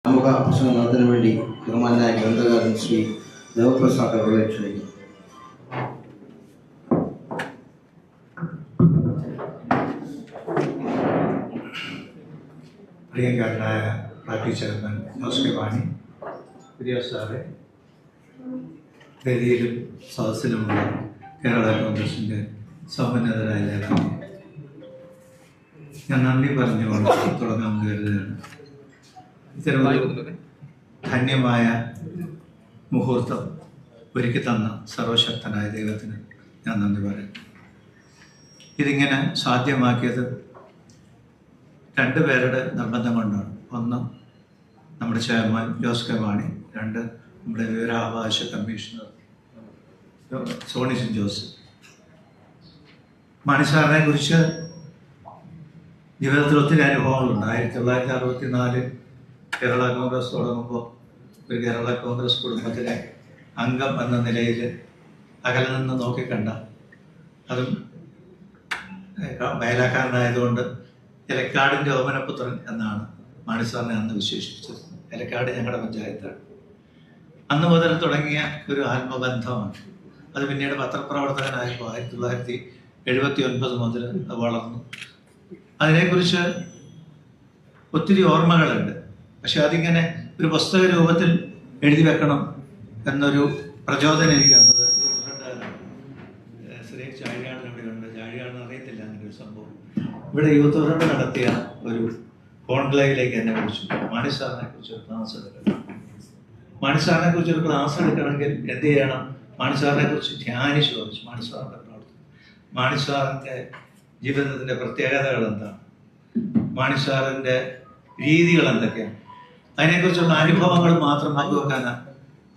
ആമുഖ പ്രസംഗം നടത്തുന്നതിന് വേണ്ടി ബഹുമാനായ ഗ്രന്ഥകാരൻ ശ്രീ ദേവപ്രസാദ് അവരെ ക്ഷണിക്കുന്നു. പ്രിയങ്കരനായ party chairman Jose K Mani, പുതിയ സാറെ, വേദിയിലും സദസ്സിലുമുള്ള കേരള കോൺഗ്രസിൻ്റെ സമ്പന്നതരായ നേതാവ്, ഞാൻ നന്ദി പറഞ്ഞുകൊണ്ട് തുടങ്ങാമെന്ന് കരുതുകയാണ്. ഇത്തരമൊരു ധന്യമായ മുഹൂർത്തം ഒരുക്കി തന്ന സർവശക്തനായ ദൈവത്തിന് ഞാൻ നന്ദി പറയുന്നു. ഇതിങ്ങനെ സാധ്യമാക്കിയത് രണ്ടുപേരുടെ നിർബന്ധം കൊണ്ടാണ്. ഒന്ന് നമ്മുടെ ചെയർമാൻ ജോസ് കെ മാണി, രണ്ട് നമ്മുടെ വിവരാവകാശ കമ്മീഷണർ സോണി ജോസ്. മാണി സാറിനെ കുറിച്ച് ജീവിതത്തിൽ ഒത്തിരി അനുഭവങ്ങളുണ്ട്. 1964 കേരള കോൺഗ്രസ് തുടങ്ങുമ്പോൾ ഒരു കേരള കോൺഗ്രസ് കുടുംബത്തിലെ അംഗം എന്ന നിലയിൽ അകലെ നിന്ന് നോക്കിക്കണ്ട, അതും വയലാക്കാരനായതുകൊണ്ട് എലക്കാടിൻ്റെ ഓമനപുത്രൻ എന്നാണ് മാണി സാറിനെ അന്ന് വിശേഷിപ്പിച്ചത്. എലക്കാട് ഞങ്ങളുടെ പഞ്ചായത്താണ്. അന്ന് മുതൽ തുടങ്ങിയ ഒരു ആത്മബന്ധമാണ്. അത് പിന്നീട് പത്രപ്രവർത്തകനായപ്പോൾ 1979 മുതൽ വളർന്നു. അതിനെക്കുറിച്ച് ഒത്തിരി ഓർമ്മകളുണ്ട്. പക്ഷെ അതിങ്ങനെ ഒരു പുസ്തക രൂപത്തിൽ എഴുതി വെക്കണം എന്നൊരു പ്രചോദനം എനിക്ക് തന്നത് ശ്രീ ചാഴിയാടൻ ഇവിടെയുണ്ട്. ചാഴിയാടൻ അറിയത്തില്ല അങ്ങനെ ഒരു സംഭവം. ഇവിടെ യൂത്ത് ഫ്രണ്ട് നടത്തിയ ഒരു കോൺക്ലേവിലേക്ക് എന്നെ വിളിച്ചു. മാണി സാറിനെ കുറിച്ച് ഒരു ക്ലാസ് എടുക്കണം. മാണി സാറിനെ കുറിച്ച് ഒരു ക്ലാസ് എടുക്കണമെങ്കിൽ എന്ത് ചെയ്യണം? മാണി സാറിനെ കുറിച്ച് ധ്യാനിച്ചു ചോദിച്ചു. മാണി സാറിൻ്റെ പ്രവർത്തനം, മാണി സാറിൻ്റെ ജീവിതത്തിൻ്റെ പ്രത്യേകതകൾ എന്താണ്, മാണി സാറിൻ്റെ രീതികൾ എന്തൊക്കെയാണ്, അതിനെക്കുറിച്ചുള്ള അനുഭവങ്ങൾ മാത്രം പങ്കുവെക്കാനാണ്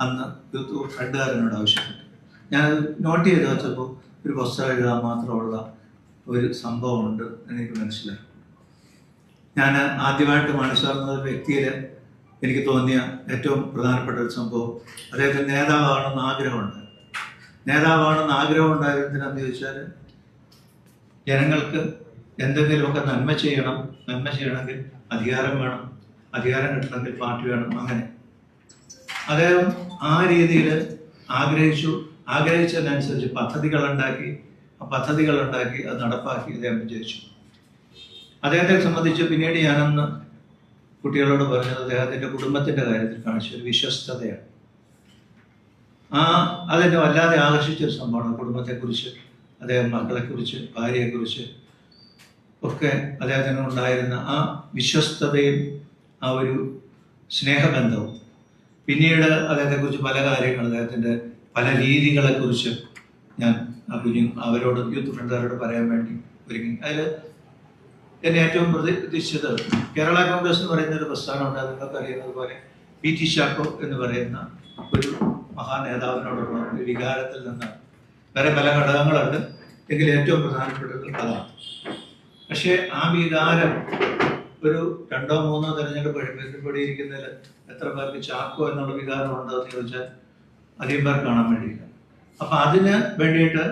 അന്ന് യൂത്ത് ഫ്രണ്ടുകാരനോട് ആവശ്യപ്പെട്ടു. ഞാനത് നോട്ട് ചെയ്ത് വെച്ചപ്പോൾ ഒരു പുസ്തകം എഴുതാൻ മാത്രമുള്ള ഒരു സംഭവമുണ്ട് എനിക്ക് മനസ്സിലായി. ഞാൻ ആദ്യമായിട്ട് മാണി സാർ എന്ന വ്യക്തിയിൽ എനിക്ക് തോന്നിയ ഏറ്റവും പ്രധാനപ്പെട്ട ഒരു സംഭവം, അദ്ദേഹത്തിന് നേതാവാണെന്ന് ആഗ്രഹമുണ്ട്. നേതാവാണെന്ന് ആഗ്രഹം ഉണ്ടായിരുന്നതിനെന്ന് ചോദിച്ചാൽ, ജനങ്ങൾക്ക് എന്തെങ്കിലുമൊക്കെ നന്മ ചെയ്യണമെങ്കിൽ അധികാരം വേണം, അധികാരം കിട്ടണമെങ്കിൽ പാർട്ടി വേണം. അങ്ങനെ അദ്ദേഹം ആ രീതിയിൽ ആഗ്രഹിച്ചതിനനുസരിച്ച് പദ്ധതികളുണ്ടാക്കി അത് നടപ്പാക്കി അദ്ദേഹം വിജയിച്ചു. അദ്ദേഹത്തെ സംബന്ധിച്ച് പിന്നീട് ഞാനന്ന് കുട്ടികളോട് പറഞ്ഞത് അദ്ദേഹത്തിൻ്റെ കുടുംബത്തിൻ്റെ കാര്യത്തിൽ കാണിച്ച ഒരു വിശ്വസ്തതയാണ്. അതെന്നെ വല്ലാതെ ആകർഷിച്ചൊരു സംഭവമാണ്. കുടുംബത്തെക്കുറിച്ച്, അദ്ദേഹം മക്കളെക്കുറിച്ച്, ഭാര്യയെക്കുറിച്ച് ഒക്കെ അദ്ദേഹത്തിന് ഉണ്ടായിരുന്ന ആ വിശ്വസ്തതയും ആ ഒരു സ്നേഹബന്ധവും. പിന്നീട് അദ്ദേഹത്തെക്കുറിച്ച് പല കാര്യങ്ങൾ, അദ്ദേഹത്തിൻ്റെ പല രീതികളെക്കുറിച്ച് ഞാൻ അവരോട് യൂത്ത് ഫ്രണ്ടുകാരോട് പറയാൻ വേണ്ടി ഒരുങ്ങി. അതിൽ എന്നെ ഏറ്റവും പ്രതീക്ഷിച്ചത് കേരള കോൺഗ്രസ് എന്ന് പറയുന്ന ഒരു പ്രസ്ഥാനമുണ്ട്. നിങ്ങൾക്ക് അറിയുന്നത് പോലെ PT ചാക്കോ എന്ന് പറയുന്ന ഒരു മഹാനേതാവിനോടുള്ള ഒരു വികാരത്തിൽ നിന്നാണ്. വേറെ പല ഘടകങ്ങളുണ്ട്, എങ്കിൽ ഏറ്റവും പ്രധാനപ്പെട്ടത് അതാണ്. പക്ഷേ ആ വികാരം ഒരു 2-3 തെരഞ്ഞെടുപ്പ് എഴുതിയിരിക്കുന്നതിൽ എത്ര പേർക്ക് ചാക്കോ എന്നുള്ള വികാരം ഉണ്ടെന്ന് ചോദിച്ചാൽ അധികം പേർ കാണാൻ വേണ്ടിയില്ല. അപ്പം അതിന് വേണ്ടിയിട്ട്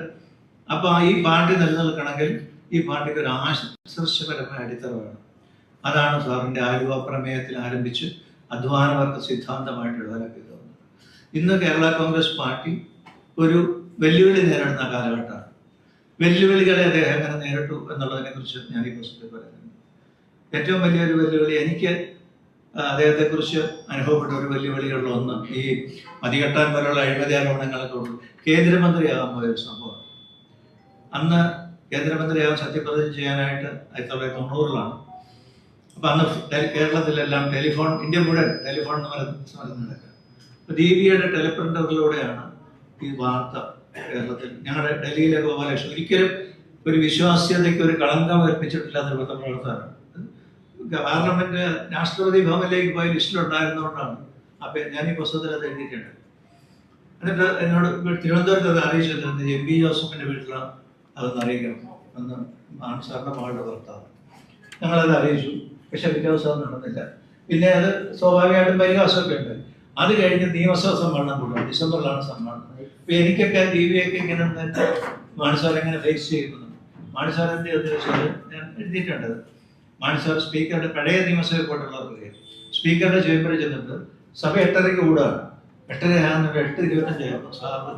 ഈ പാർട്ടി നിലനിൽക്കണമെങ്കിൽ ഈ പാർട്ടിക്ക് ഒരു ആശയപരമായ അടിത്തറ വേണം. അതാണ് സാറിൻ്റെ ആലുവ പ്രമേയത്തിൽ ആരംഭിച്ച് അധ്വാനവർഗ സിദ്ധാന്തമായിട്ട് എഴുതാനാക്കി തോന്നുന്നത്. ഇന്ന് കേരള കോൺഗ്രസ് പാർട്ടി ഒരു വെല്ലുവിളി നേരിടുന്ന കാലഘട്ടമാണ്. വെല്ലുവിളികളെ അദ്ദേഹം എങ്ങനെ നേരിട്ടു എന്നുള്ളതിനെ കുറിച്ച് ഞാൻ ഈ പുസ്തകത്തിൽ പറയുന്നത്. ഏറ്റവും വലിയൊരു വെല്ലുവിളി എനിക്ക് അദ്ദേഹത്തെക്കുറിച്ച് അനുഭവപ്പെട്ട ഒരു വെല്ലുവിളികളിലൊന്ന് ഈ മതികെട്ടാൻ പോലുള്ള അഴിമതി ആരോപണങ്ങളൊക്കെ ഉള്ളൂ. കേന്ദ്രമന്ത്രിയാകാൻ പോയൊരു സംഭവമാണ്. അന്ന് കേന്ദ്രമന്ത്രിയാകാൻ സത്യപ്രതിജ്ഞ ചെയ്യാനായിട്ട് 1990-ലാണ്. അപ്പം അന്ന് കേരളത്തിലെല്ലാം ഇന്ത്യ മുഴുവൻ ടെലിഫോൺ സമരം നടക്കുക. അപ്പോൾ ദീപികയുടെ ടെലിപ്രിന്ററിലൂടെയാണ് ഈ വാർത്ത കേരളത്തിൽ, ഞങ്ങളുടെ ഡൽഹിയിലെ ഗോപാലകൃഷ്ണൻ, ഒരിക്കലും ഒരു വിശ്വാസ്യതയ്ക്ക് ഒരു കളങ്കം ഏൽപ്പിച്ചിട്ടില്ലാത്ത പത്രപ്രവർത്തകരാണ്. പാർലമെന്റ് രാഷ്ട്രപതി ഭവനിലേക്ക് പോയ ലിസ്റ്റിലുണ്ടായിരുന്നുകൊണ്ടാണ്. അപ്പം ഞാൻ ഈ പുസ്തകത്തിൽ അത് എഴുതിയിട്ടുണ്ട്. എന്നിട്ട് എന്നോട് തിരുവനന്തപുരത്ത് അത് അറിയിച്ചിട്ടുണ്ട്. MP ജോസഫിൻ്റെ വീട്ടിലാണ് അതൊന്ന് അറിയിക്കണം എന്ന് മാണി സാറിൻ്റെ മകളുടെ ഭർത്താവ്. ഞങ്ങളത് അറിയിച്ചു. പക്ഷെ പിറ്റേ ദിവസം നടന്നില്ല. പിന്നെ അത് സ്വാഭാവികമായിട്ടും പരിഹാസമൊക്കെ ഉണ്ട്. അത് കഴിഞ്ഞ് നിയമസഭാ സമ്മേളനം കൂടും. ഡിസംബറിലാണ് സമ്മേളനം. അപ്പൊ എനിക്കൊക്കെ ദീപിയൊക്കെ ഇങ്ങനെ മാണി സാർ എങ്ങനെ ഫേസ് ചെയ്യുന്നു, മാണി സാറിന്റെ ഞാൻ എഴുതിയിട്ടുണ്ട്. മാണി സാർ സ്പീക്കറുടെ പഴയ നിയമസഭയിൽ പോയിട്ടുള്ളവർക്ക് സ്പീക്കറുടെ ചേംബറിൽ ചെന്നിട്ട് സഭ 8:30 കൂടുകയാണ്. 8:30 8:25 സാറ്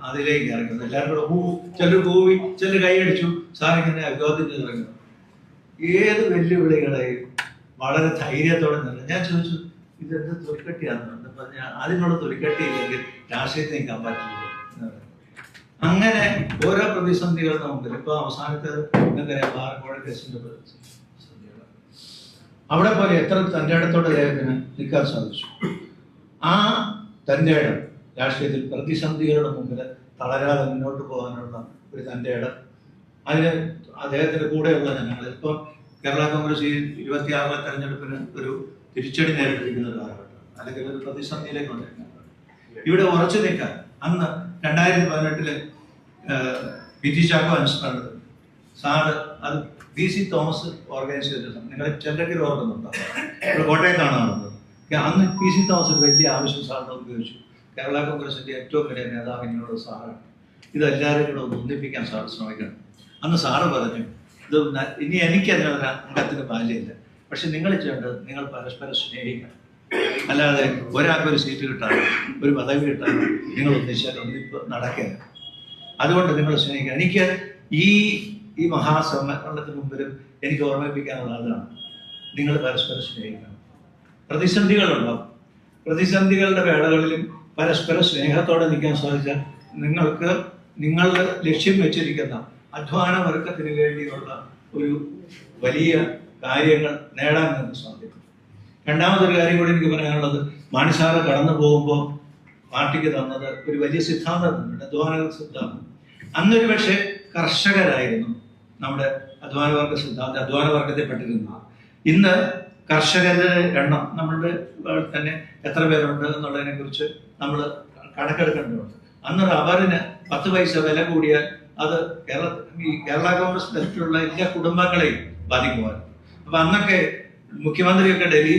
അതിലേക്ക് ഇറങ്ങുന്നത്. എല്ലാവരും കൂടെ ചിലർ കൂവി, ചിലർ കൈയടിച്ചു. സാറിങ്ങനെ അഭിവാദ്യം ചെയ്തിറങ്ങുന്നു. ഏത് വെല്ലുവിളികളെയും വളരെ ധൈര്യത്തോടെ നിന്ന് ഞാൻ ചോദിച്ചു, ഇതെന്ത് തൊലിക്കട്ടിയാണെന്ന് പറഞ്ഞാൽ അതിനുള്ള തൊലിക്കട്ടിയില്ലെങ്കിൽ രാഷ്ട്രീയത്തിൽ നിൽക്കാൻ പറ്റില്ല. അങ്ങനെ ഓരോ പ്രതിസന്ധികളുടെ മുമ്പിൽ ഇപ്പൊ അവസാനത്തെ നിങ്ങൾക്കറിയാം പാറക്കോട് കേസിന്റെ പ്രതിസന്ധികൾ, അവിടെ പോലെ എത്ര തൻ്റെ ഇടത്തോടെ അദ്ദേഹത്തിന് നിൽക്കാൻ സാധിച്ചു. ആ തൻ്റെ ഇടം രാഷ്ട്രീയത്തിൽ പ്രതിസന്ധികളുടെ മുമ്പിൽ തളരാതെ മുന്നോട്ട് പോകാനുള്ള ഒരു തൻ്റെ ഇടം, അതിന് അദ്ദേഹത്തിന്റെ കൂടെയുള്ള ജനങ്ങൾ. ഇപ്പം കേരള കോൺഗ്രസ് ഈ 26 തെരഞ്ഞെടുപ്പിന് ഒരു തിരിച്ചടി നേരിട്ടിരിക്കുന്ന ഒരു കാലഘട്ടം, അല്ലെങ്കിൽ ഒരു പ്രതിസന്ധിയിലേക്ക് വന്നിരിക്കുന്നത്. ഇവിടെ ഉറച്ചു നിൽക്കാൻ അന്ന് 2018 പി ടി ചാക്കോ അനുസ്മരണത്തിൽ സാറ് അത് PC തോമസ് ഓർഗനൈസ് ചെയ്തിട്ടുണ്ട്. നിങ്ങൾ ചിലരെങ്കിലും ഓർക്കുന്നുണ്ടോ? ഇവിടെ കോട്ടയത്താണ് നടന്നത്. അന്ന് PC തോമസ് ഒരു വലിയ ആവശ്യം സാറിന് ഉപയോഗിച്ചു. കേരള കോൺഗ്രസിന്റെ ഏറ്റവും വലിയ നേതാവിനോട് സാറാണ്, ഇതെല്ലാവരും കൂടെ ഒന്നിപ്പിക്കാൻ സാർ ശ്രമിക്കണം. അന്ന് സാറ് പറഞ്ഞു, ഇത് ഇനി എനിക്ക് അതിനൊരു അംഗത്തിന് ബാല്യമില്ല, പക്ഷെ നിങ്ങൾ ചെയ്യേണ്ടത് നിങ്ങൾ പരസ്പരം സ്നേഹിക്കണം. അല്ലാതെ ഒരാൾക്കൊരു സീറ്റ് കിട്ടാനോ ഒരു പദവി കിട്ടാനോ നിങ്ങൾ ഒന്നിച്ചാൽ ഒന്നിപ്പ് നടക്കില്ല. അതുകൊണ്ട് നിങ്ങൾ സ്നേഹിക്കണം. എനിക്ക് ഈ മഹാസമ്മേളനത്തിന് മുമ്പിലും എനിക്ക് ഓർമ്മിപ്പിക്കാനുള്ള അതാണ്, നിങ്ങൾ പരസ്പരം സ്നേഹിക്കണം. പ്രതിസന്ധികളുണ്ടാവും, പ്രതിസന്ധികളുടെ വേളകളിലും പരസ്പര സ്നേഹത്തോടെ നിൽക്കാൻ സാധിച്ചാൽ നിങ്ങൾക്ക് നിങ്ങളുടെ ലക്ഷ്യം വെച്ചിരിക്കുന്ന അധ്വാന വർഗത്തിന് വേണ്ടിയുള്ള ഒരു വലിയ കാര്യങ്ങൾ നേടാൻ നിങ്ങൾക്ക് സാധിക്കും. രണ്ടാമതൊരു കാര്യം കൂടി എനിക്ക് പറയാനുള്ളത്, മാണിസാറ് കടന്നു പോകുമ്പോൾ പാർട്ടിക്ക് തന്നത് ഒരു വലിയ സിദ്ധാന്തമുണ്ട്, അധ്വാന സിദ്ധാന്തം. അന്നൊരു പക്ഷേ കർഷകരായിരുന്നു നമ്മുടെ അധ്വാനവർഗ സിദ്ധാന്തം, അധ്വാനവർഗത്തെ പെട്ടിരുന്നത്. ഇന്ന് കർഷകരുടെ എണ്ണം നമ്മളുടെ തന്നെ എത്ര പേരുണ്ട് എന്നുള്ളതിനെ കുറിച്ച് നമ്മൾ കണക്കെടുക്കേണ്ടതുണ്ട്. അന്ന് റബ്ബറിന് 10 പൈസ വില കൂടിയാൽ അത് കേരള കോൺഗ്രസ് ബെൽറ്റിലുള്ള എല്ലാ കുടുംബങ്ങളെയും ബാധിക്കുമായിരുന്നു. അപ്പൊ അന്നൊക്കെ മുഖ്യമന്ത്രിയൊക്കെ ഡൽഹി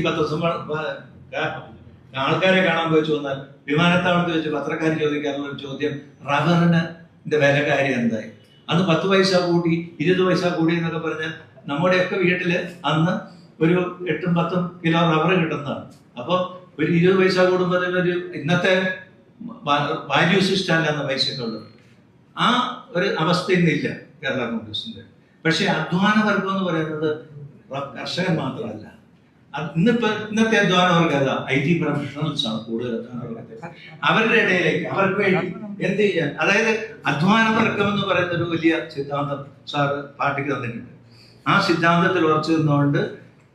ആൾക്കാരെ കാണാൻ പോയിച്ചു വന്നാൽ വിമാനത്താവളത്തിൽ വെച്ച് പത്രക്കാർ ചോദിക്കാറുള്ള ഒരു ചോദ്യം, റബ്ബറിന് വില കാര്യം എന്തായി? അന്ന് 10 പൈസ കൂടി 20 പൈസ കൂടി എന്നൊക്കെ പറഞ്ഞാൽ നമ്മുടെയൊക്കെ വീട്ടില് അന്ന് ഒരു 8-10 കിലോ റബ്ബർ കിട്ടുന്നതാണ്. അപ്പൊ ഒരു 20 പൈസ കൂടുമ്പോൾ ഒരു ഇന്നത്തെ വാല്യൂ സിസ്റ്റം എന്ന പൈസയൊക്കെ ഉള്ളത്. ആ ഒരു അവസ്ഥ ഇന്നില്ല കേരള കോൺഗ്രസിന്റെ. പക്ഷെ അധ്വാന വർഗം എന്ന് പറയുന്നത് കർഷകൻ മാത്രമല്ല. ഇന്നത്തെ അധ്വാന വർഗം ഏതാ? IT പ്രൊഫഷണൽസ് ആണ് കൂടുതൽ അധ്വാന വർഗത്തെ. അവരുടെ ഇടയിലേക്ക് അവർക്ക് വേണ്ടി എന്ത് ചെയ്യാൻ, അതായത് അധ്വാന വർഗം എന്ന് പറയുന്ന ഒരു വലിയ സിദ്ധാന്തം സാറ് പാർട്ടിക്ക് തന്നിട്ടുണ്ട്. ആ സിദ്ധാന്തത്തിൽ ഉറച്ചു നിന്നുകൊണ്ട്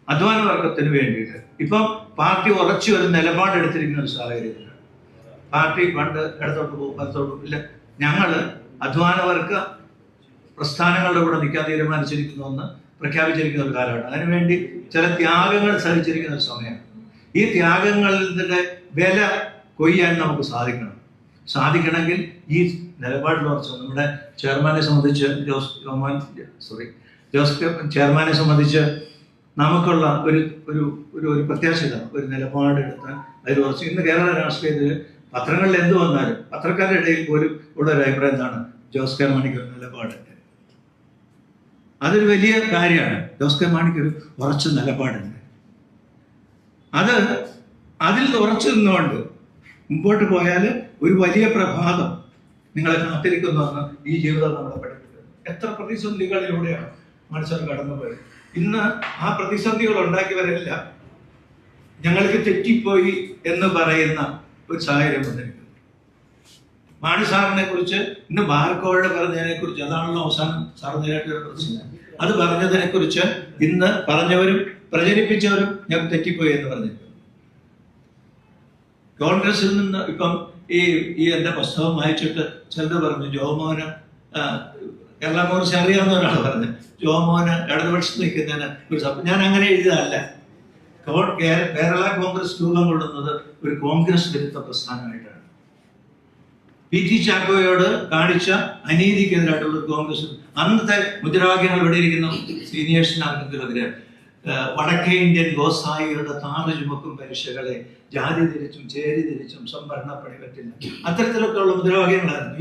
അധ്വാന വർഗത്തിന് വേണ്ടിയിട്ട് ഇപ്പം പാർട്ടി ഉറച്ചു ഒരു നിലപാടെടുത്തിരിക്കുന്ന ഒരു സാഹചര്യത്തിലാണ്. പാർട്ടി പണ്ട് ഇടത്തോട്ട് പോകും വലത്തോട്ട് ഇല്ല, ഞങ്ങള് അധ്വാന വർഗ പ്രസ്ഥാനങ്ങളുടെ കൂടെ നിൽക്കാൻ തീരുമാനിച്ചിരിക്കുന്നുവെന്ന് പ്രഖ്യാപിച്ചിരിക്കുന്ന ഒരു കാലഘട്ടം. അതിനുവേണ്ടി ചില ത്യാഗങ്ങൾ സഹിച്ചിരിക്കുന്ന ഒരു സമയമാണ്. ഈ ത്യാഗങ്ങളുടെ വില കൊയ്യാൻ നമുക്ക് സാധിക്കണമെങ്കിൽ ഈ നിലപാടിൽ ഉറച്ചു. നമ്മുടെ ചെയർമാനെ സംബന്ധിച്ച് ജോസ് ചെയർമാനെ സംബന്ധിച്ച് നമുക്കുള്ള ഒരു ഒരു ഒരു പ്രത്യാശ, ഒരു നിലപാടെടുത്ത് അതിൽ ഉറച്ചു. ഇന്ന് കേരള രാഷ്ട്രീയത്തിൽ പത്രങ്ങളിൽ എന്ത് വന്നാലും പത്രക്കാരുടെ ഇടയിൽ പോലും ഉള്ള ഒരു അഭിപ്രായം എന്താണ്? ജോസ് കെ മാണിക്ക് ഒരു നിലപാട്. അതൊരു വലിയ കാര്യമാണ്. ജോസ് കെ മാണിക്ക് ഒരു ഉറച്ച നിലപാടുണ്ട്. അതിൽ ഉറച്ചു നിന്നുകൊണ്ട് മുമ്പോട്ട് പോയാൽ ഒരു വലിയ പ്രഭാതം നിങ്ങളെ കാത്തിരിക്കുന്നുവെന്ന് ഈ ജീവിതം നമ്മളെ പഠിപ്പിക്കുന്നത്. എത്ര പ്രതിസന്ധികളിലൂടെയാണ് മനുഷ്യർ കടന്നുപോയത്. ഇന്ന് ആ പ്രതിസന്ധികൾ ഉണ്ടാക്കിയവരെല്ലാം ഞങ്ങൾക്ക് തെറ്റിപ്പോയി എന്ന് പറയുന്ന ഒരു സാഹചര്യം വന്നിരിക്കുന്നു. മാണി സാറിനെ കുറിച്ച് ഇന്ന് ബാർക്കോഴ പറഞ്ഞതിനെ കുറിച്ച്, അതാണല്ലോ അവസാനം സാർ നേരിട്ടൊരു പ്രശ്നം. അത് പറഞ്ഞതിനെ കുറിച്ച് ഇന്ന് പറഞ്ഞവരും പ്രചരിപ്പിച്ചവരും ഞങ്ങൾക്ക് തെറ്റിപ്പോയി എന്ന് പറഞ്ഞിരിക്കുന്നു. കോൺഗ്രസിൽ നിന്ന് ഇപ്പം ഈ എന്റെ പുസ്തകം വായിച്ചിട്ട് ചിലത് പറഞ്ഞു ജോമോഹന് കേരള കോൺഗ്രസ് അറിയാവുന്ന ഒരാൾ പറഞ്ഞു ജോമോഹന് ഇടതുപക്ഷത്ത് നിൽക്കുന്നതിന് ഒരു ഞാൻ അങ്ങനെ എഴുതിയതല്ല. കേരള കോൺഗ്രസ് രൂപം കൊള്ളുന്നത് ഒരു കോൺഗ്രസ് വിരുദ്ധ പ്രസ്ഥാനമായിട്ടാണ്. PT ചാക്കോയോട് കാണിച്ച അനീതിക്കെതിരായിട്ടുള്ള ഒരു കോൺഗ്രസ് അന്നത്തെ മുദ്രാവാക്യങ്ങൾ ഇവിടെ ഇരിക്കുന്ന സീനിയേഴ്സിന് ആർക്കെങ്കിലും അതിന് വടക്കേ ഇന്ത്യൻ ഗോസായികളുടെ താറ് ചുമക്കും പരീക്ഷകളെ ജാതി തിരിച്ചും ചേരി തിരിച്ചും സംഭരണപ്പണി പറ്റില്ല, അത്തരത്തിലൊക്കെ ഉള്ള മുദ്രാവാക്യങ്ങളായിരുന്നു.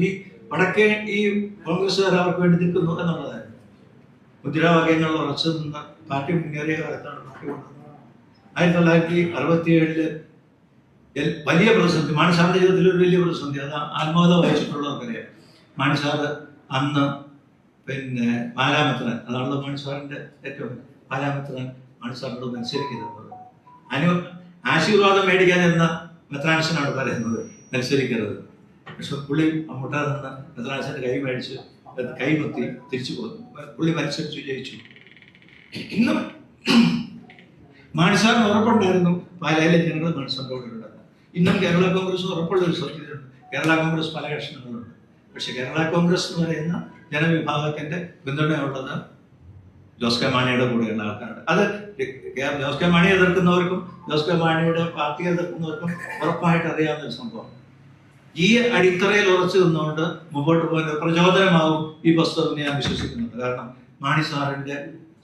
ഈ കോൺഗ്രസ്സുകാർ അവർക്ക് വേണ്ടി നിൽക്കുന്നു എന്നുള്ളതായിരുന്നു. മുദ്രാവാക്യങ്ങൾ ഉറച്ചു നിന്ന് പാർട്ടി മുന്നേറിയ കാലത്താണ് പാർട്ടി കൊണ്ടുവന്നത്. 1967 വലിയ പ്രതിസന്ധി, മാണി സാറിന്റെ ജീവിതത്തിൽ ഒരു വലിയ പ്രതിസന്ധി. അത് ആത്മകഥ വായിച്ചിട്ടുള്ളവർക്കറിയാം. മാണി സാറ് അന്ന് പിന്നെ പാലാമെത്രാൻ, അതാണല്ലോ മാണി സാറിന്റെ ഏറ്റവും പാലാമെത്രാൻ മാണി സാറിനോട് മത്സരിക്കുന്നത്. ആശീർവാദം മേടിക്കാൻ എന്ന മെത്രാൻസനാണ് പറയുന്നത് മത്സരിക്കരുത്. പക്ഷെ പുള്ളി മുട്ടാതെ നിന്ന് മെത്രാൻസന്റെ കൈ മേടിച്ച് കൈമുത്തി തിരിച്ചു പോകുന്നു. പുള്ളി മത്സരിച്ചു, ജയിച്ചു. ഇന്നും മാണി സാറിന് ഉറപ്പുണ്ടായിരുന്നു പാലായിലെ ജനങ്ങൾ മാണി സാറിന്റെ കൂടെ ഉണ്ടായിരുന്നു. ഇന്നും കേരള കോൺഗ്രസ് ഉറപ്പുള്ള ഒരു സത്യതയുണ്ട്. കേരള കോൺഗ്രസ് പല കക്ഷണങ്ങളുണ്ട്. പക്ഷെ കേരള കോൺഗ്രസ് എന്ന് പറയുന്ന ജനവിഭാഗത്തിന്റെ പിന്തുണയുള്ളത് ജോസ് കെ മാണിയുടെ കൂടെയുള്ള ആൾക്കാരുണ്ട്. അത് ജോസ് കെ മാണിയെ എതിർക്കുന്നവർക്കും ജോസ് കെ മാണിയുടെ പാർട്ടിയെ എതിർക്കുന്നവർക്കും ഉറപ്പായിട്ട് അറിയാവുന്ന ഒരു സംഭവം. ഈ അടിത്തറയിൽ ഉറച്ചു നിന്നുകൊണ്ട് മുമ്പോട്ട് പോകാൻ പ്രചോദനമാവും ഈ പുസ്തകം ഞാൻ വിശ്വസിക്കുന്നുണ്ട്. കാരണം മാണി സാറിന്റെ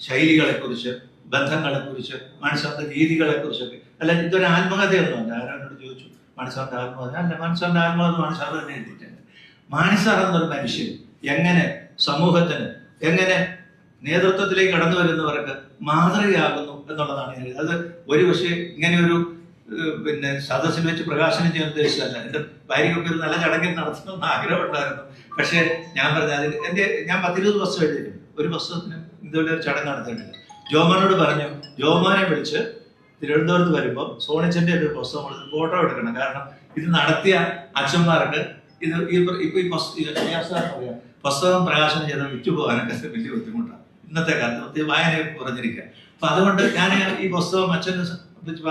ശൈലികളെക്കുറിച്ച്, ബന്ധങ്ങളെക്കുറിച്ച്, മാണി സാറിന്റെ രീതികളെക്കുറിച്ചൊക്കെ. അല്ല, ഇതൊരു ആത്മകഥയൊന്നുമല്ല. ആരോട് ചോദിച്ചു മാണി സാറിന്റെ ആത്മകഥ? അല്ല, മാണി സാറിന്റെ ആത്മകഥ മാണി സാർ തന്നെ എഴുതിയിട്ടുണ്ട്. മാണി സാർ എന്നൊരു മനുഷ്യൻ എങ്ങനെ സമൂഹത്തിന്, എങ്ങനെ നേതൃത്വത്തിലേക്ക് കടന്നു വരുന്നവർക്ക് മാതൃകയാകുന്നു എന്നുള്ളതാണ് ഞാൻ. അത് ഒരു പക്ഷേ ഇങ്ങനെ ഒരു പിന്നെ സദസ്സിൽ വെച്ച് പ്രകാശനം ചെയ്യാൻ ഉദ്ദേശിച്ചതല്ല. എൻ്റെ ഭാര്യയ്ക്കൊക്കെ ഒരു നല്ല ചടങ്ങിൽ നടത്തണമെന്ന് ആഗ്രഹമുണ്ടായിരുന്നു. പക്ഷേ ഞാൻ പറഞ്ഞ അതിൽ ഞാൻ 10-20 പുസ്തകം എഴുതിയിരുന്നു. ഒരു പുസ്തകത്തിന് ഇതുപോലെ ഒരു ചടങ്ങ് നടത്തേണ്ടത്. ജോമോനോട് പറഞ്ഞു, ജോമോനെ വിളിച്ച് തിരുവനന്തപുരത്ത് വരുമ്പോൾ സോണിച്ചന്റെ ഒരു പുസ്തകം കൊടുത്ത് ഫോട്ടോ എടുക്കണം. കാരണം ഇത് നടത്തിയ അച്ഛന്മാർക്ക് ഇത് ഇപ്പൊ ഈ പുസ്തകം പ്രകാശനം ചെയ്ത് വിറ്റുപോകാനൊക്കെ വലിയ ബുദ്ധിമുട്ടാണ് ഇന്നത്തെ കാലത്ത്. വായന കുറഞ്ഞിരിക്കുക. അപ്പൊ അതുകൊണ്ട് ഞാൻ ഈ പുസ്തകം അച്ഛന്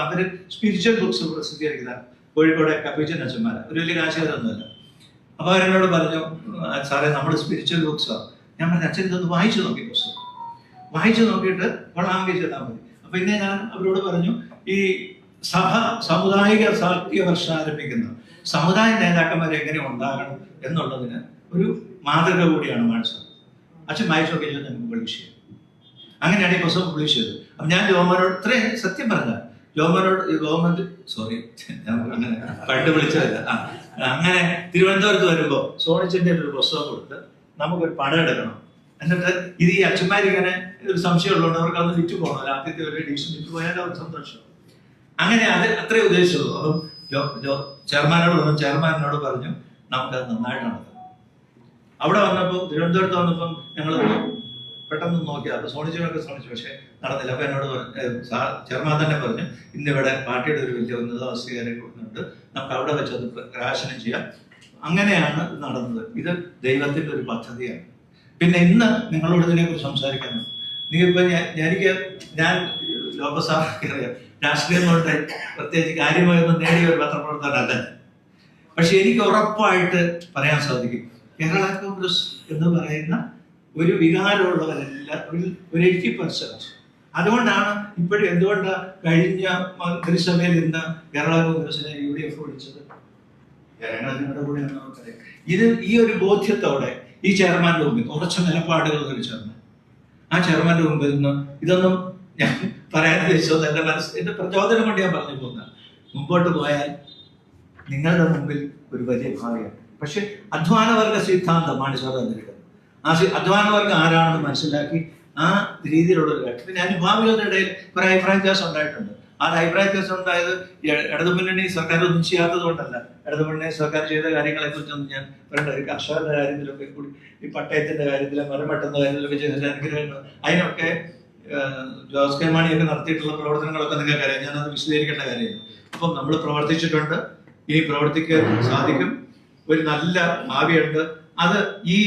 അവര് സ്പിരിച്വൽ ബുക്സ് പ്രസിദ്ധീകരിക്കുന്ന കോഴിക്കോട് കപ്പീച്ചൻ അച്ഛന്മാരാണ്. ഒരു വലിയ കാശുകാരൊന്നുമല്ല. അപ്പൊ അവരെന്നോട് പറഞ്ഞു, സാറേ നമ്മൾ സ്പിരിച്വൽ ബുക്സാണ്. ഞാൻ പറഞ്ഞു, അച്ഛൻ ഇതൊന്ന് വായിച്ചു നോക്കി, പുസ്തകം വായിച്ചു നോക്കിയിട്ട് കൊള്ളാമെങ്കിൽ ചെയ്താൽ മതി. അപ്പൊ ഇന്നെ ഞാൻ അവരോട് പറഞ്ഞു, ഈ സഭ സാമുദായിക സാഹിത്യ വർഷം ആരംഭിക്കുന്ന സമുദായ നേതാക്കന്മാരെ എങ്ങനെ ഉണ്ടാകണം എന്നുള്ളതിന് ഒരു മാതൃക കൂടിയാണ് മാണി സാർ. അച്ഛൻ വായിച്ചു നോക്കി നമുക്ക് പബ്ലിഷ് ചെയ്യും. അങ്ങനെയാണ് ഈ പുസ്തകം പബ്ലിഷ് ചെയ്തത്. അപ്പൊ ഞാൻ ജോമനോട് ഇത്രയും സത്യം പറഞ്ഞ ജോമനോട് ഗവൺമെന്റ് ഞാൻ അങ്ങനെ പണ്ട് വിളിച്ചതല്ല. അങ്ങനെ തിരുവനന്തപുരത്ത് വരുമ്പോ സോണിച്ചന്റെ ഒരു പുസ്തകം കൊടുത്ത് നമുക്കൊരു പടം എടുക്കണം. എന്നിട്ട് ഇത് ഈ അച്ഛന്മാരിങ്ങനെ ഒരു സംശയമുള്ളതുകൊണ്ട് അവർക്ക് അന്ന് വിറ്റ് പോകണം. ആദ്യത്തെ ഒരു എഡിഷൻ വിറ്റ് പോയാൽ അവർക്ക് സന്തോഷം. അങ്ങനെ അത് അത്രയും ഉദ്ദേശിച്ചുള്ളൂ. അപ്പം ചെയർമാനോട് പറഞ്ഞു നമുക്കത് നന്നായിട്ട് നടത്താം. അവിടെ വന്നപ്പോൾ തിരുവനന്തപുരത്ത് വന്നപ്പം ഞങ്ങൾ പെട്ടെന്ന് നോക്കിയാൽ അപ്പൊ സോണിച്ചനൊക്കെ ശ്രമിച്ചു, പക്ഷെ നടന്നില്ല. അപ്പൊ എന്നോട് ചെയർമാൻ തന്നെ പറഞ്ഞു, ഇന്നിവിടെ പാർട്ടിയുടെ ഒരു വലിയ ഉന്നതാവസ്ഥകാരെ കൊടുക്കുന്നുണ്ട്, നമുക്ക് അവിടെ വെച്ച് അത് പ്രകാശനം ചെയ്യാം. അങ്ങനെയാണ് നടന്നത്. ഇത് ദൈവത്തിന്റെ ഒരു പദ്ധതിയാണ്. പിന്നെ ഇന്ന് നിങ്ങളോട് ഇതിനെക്കുറിച്ച് സംസാരിക്കാനും നീയിപ്പോ ഞാൻ ലോകസാർക്ക് അറിയാം, രാഷ്ട്രീയം കൊണ്ട് പ്രത്യേകിച്ച് കാര്യമായൊന്നും നേടിയ ഒരു പത്രപ്രവർത്തകനല്ല. പക്ഷെ എനിക്ക് ഉറപ്പായിട്ട് പറയാൻ സാധിക്കും, കേരള കോൺഗ്രസ് എന്ന് പറയുന്ന ഒരു വികാരമുള്ളവരെല്ലാം ഒരു 80%. അതുകൊണ്ടാണ് ഇപ്പോഴും എന്തുകൊണ്ടാണ് കഴിഞ്ഞ മന്ത്രിസഭയിൽ ഇന്ന് കേരള കോൺഗ്രസിനെ UDF വിളിച്ചത്. ജനങ്ങളുടെ കൂടെയാണ് നമുക്കറിയാം. ഇത് ഈ ഒരു ബോധ്യത്തോടെ ഈ ചെയർമാന്റെ മുമ്പിൽ ഉറച്ച നിലപാടുകൾ ഒരു ചെയർമാൻ, ആ ചെയർമാന്റെ മുമ്പിൽ നിന്ന് ഇതൊന്നും ഞാൻ പറയാൻ ഉദ്ദേശിച്ചത് എന്റെ പ്രചോദനം കൊണ്ട് ഞാൻ പറഞ്ഞു പോകുന്ന മുമ്പോട്ട് പോയാൽ നിങ്ങളുടെ മുമ്പിൽ ഒരു വലിയ ഭാവിയാണ്. പക്ഷെ അധ്വാനവർഗ സിദ്ധാന്തമാണ് സാർ തന്നിരിക്കുന്നത്. ആ അധ്വാനവർഗം ആരാണെന്ന് മനസ്സിലാക്കി ആ രീതിയിലുള്ള ഒരു ഘട്ടത്തിൽ ഞാൻ ഭാവികളുടെ ഇടയിൽ കുറെ അഭിപ്രായ വ്യത്യാസം ഉണ്ടായിട്ടുണ്ട്. ആ അഭിപ്രായ വ്യത്യാസം ഉണ്ടായത് ഇടതുമുന്നണി സർക്കാർ ഒന്നും ചെയ്യാത്തത് കൊണ്ടല്ല. ഇടതുമുന്നണി സർക്കാർ ചെയ്ത കാര്യങ്ങളെ കുറിച്ചൊന്നും ഞാൻ പറയേണ്ട. ഒരു കർഷകരുടെ കാര്യത്തിലൊക്കെ കൂടി, ഈ പട്ടയത്തിന്റെ കാര്യത്തിലും മരം വെട്ടുന്ന കാര്യത്തിലൊക്കെ ചെയ്ത അനുഗ്രഹങ്ങൾ, അതിനൊക്കെ ജോസ് കെ മാണിയൊക്കെ നടത്തിയിട്ടുള്ള പ്രവർത്തനങ്ങളൊക്കെ നിങ്ങൾക്ക് അറിയാം. ഞാനത് വിശദീകരിക്കേണ്ട കാര്യമില്ല. അപ്പം നമ്മൾ പ്രവർത്തിച്ചിട്ടുണ്ട്, ഇനി പ്രവർത്തിക്കാൻ സാധിക്കും. ഒരു നല്ല ഭാവിയുണ്ട്. അത് ഈ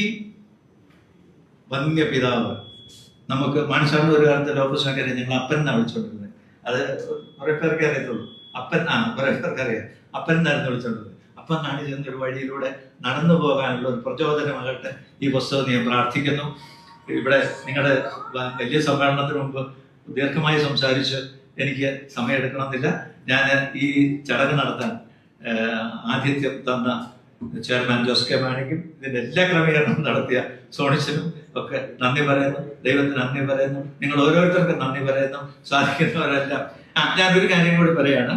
വന്യ പിതാവ് നമുക്ക് മാണി സാറിന്റെ ഒരു കാലത്ത് ലോകസഭക്കാരെ ഞങ്ങൾ അപ്പൻ എന്നാണ് വിളിച്ചോണ്ടിരുന്നത്. അത് കുറെ പേർക്ക് അറിയത്തുള്ളൂ. കുറെ പേർക്ക് അറിയാം. അപ്പൻ എന്നായിരുന്നു വിളിച്ചോണ്ടിരുന്നത്. അപ്പം നാണി ചെന്ന ഒരു വഴിയിലൂടെ നടന്നു പോകാനുള്ള ഒരു പ്രചോദനമാകട്ടെ ഈ പുസ്തകം ഞാൻ പ്രാർത്ഥിക്കുന്നു. ഇവിടെ നിങ്ങളുടെ വലിയ സമ്മേളനത്തിന് മുമ്പ് ദീർഘമായി സംസാരിച്ച് എനിക്ക് സമയമെടുക്കണമെന്നില്ല. ഞാൻ ഈ ചടങ്ങ് നടത്താൻ ആതിഥ്യം തന്ന ചെയർമാൻ ജോസ് കെ മാണിക്കും ഇതിന്റെ എല്ലാ ക്രമീകരണവും നടത്തിയ സോണിച്ചനും ഒക്കെ നന്ദി പറയുന്നു. ദൈവത്തിന് നന്ദി പറയുന്നു. നിങ്ങൾ ഓരോരുത്തർക്കും നന്ദി പറയുന്നു. സാധിക്കുന്നവരെല്ലാം. ഞാനൊരു കാര്യം കൂടി പറയാണ്.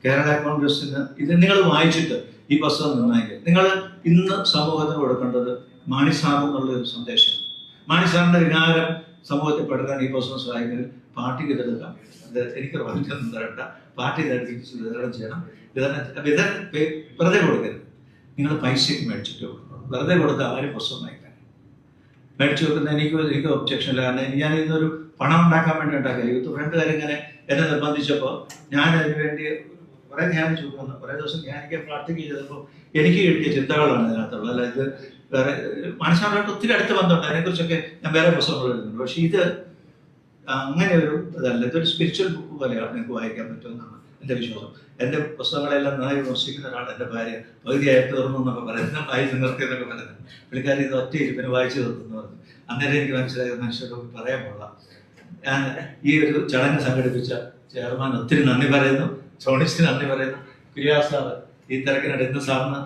കേരള കോൺഗ്രസിന് ഇത് നിങ്ങൾ വായിച്ചിട്ട് ഈ പുസ്തകം നന്നായി നിങ്ങൾ ഇന്ന് സമൂഹത്തിന് കൊടുക്കേണ്ടത് മാണി സാർ എന്നുള്ള ഒരു സന്ദേശം. മാണി സാറിന്റെ വികാരം സമൂഹത്തിൽ പെടുന്ന ഈ പുസ്തകം വായിക്കുന്നത് പാർട്ടിക്ക് ഇതെടുക്കാം, ഇത് എനിക്ക് റോയിട്ടൊന്നും തരണ്ട, പാർട്ടി ഇതെടുത്ത് വിതരണം ചെയ്യണം, വെറുതെ കൊടുക്കരുത്. നിങ്ങൾ പൈസയ്ക്ക് മേടിച്ചിട്ട് കൊടുക്കണം. വെറുതെ കൊടുത്ത് ആരും പുസ്തകം വായിക്കാൻ മേടിച്ചു കൊടുക്കുന്ന എനിക്ക് ഒബ്ജക്ഷൻ ഇല്ല. കാരണം ഞാൻ ഇതൊരു പണം ഉണ്ടാക്കാൻ വേണ്ടി ഉണ്ടാക്കില്ല. യൂത്ത് ഫ്രണ്ടുകാരിങ്ങനെ എന്നെ നിർബന്ധിച്ചപ്പോൾ ഞാൻ അതിന് വേണ്ടി കുറേ ധ്യാനിച്ചു പോകുന്നു. കുറേ ദിവസം ധ്യാനിക്കാൻ പ്രാർത്ഥിക്കുക ചെയ്തപ്പോൾ എനിക്ക് കിട്ടിയ ചിന്തകളാണ് ഇതിനകത്തുള്ളത്. അല്ല, ഇത് വേറെ മനസ്സിലായിട്ട് ഒത്തിരി അടുത്ത ബന്ധമുണ്ട്. അതിനെക്കുറിച്ചൊക്കെ ഞാൻ വേറെ പുസ്തകങ്ങൾ എഴുതുന്നുണ്ട്. പക്ഷെ ഇത് അങ്ങനെ ഒരു ഇതല്ല, ഇതൊരു സ്പിരിച്വൽ ബുക്ക് പോലെയാണ്. നിങ്ങൾക്ക് വായിക്കാൻ പറ്റുമെന്നാണ് എൻ്റെ വിശ്വാസം. എൻ്റെ പുസ്തകങ്ങളെല്ലാം നന്നായി വിമർശിക്കുന്ന ഒരാൾ എൻ്റെ ഭാര്യ പകുതിയായി തീർന്നു എന്നൊക്കെ പറയുന്നത്, വായിച്ച് നിർത്തി എന്നൊക്കെ പറയുന്നത്. പുള്ളിക്കാരി ഇത് ഒറ്റ ഇരിപ്പിന് വായിച്ചു തീർത്തെന്ന് പറഞ്ഞു. അന്നേരം എനിക്ക് മനസ്സിലായത് മനുഷ്യരോട് പറയാൻ കൊള്ളാം. ഞാൻ ഈ ഒരു ചടങ്ങ് സംഘടിപ്പിച്ച ചെയർമാൻ ഒത്തിരി നന്ദി പറയുന്നു, സോണിച്ചിന് നന്ദി പറയുന്നു. കുര്യാസ് സാറ് ഈ തിരക്കിനിടെ ഇന്ന് സാറിന്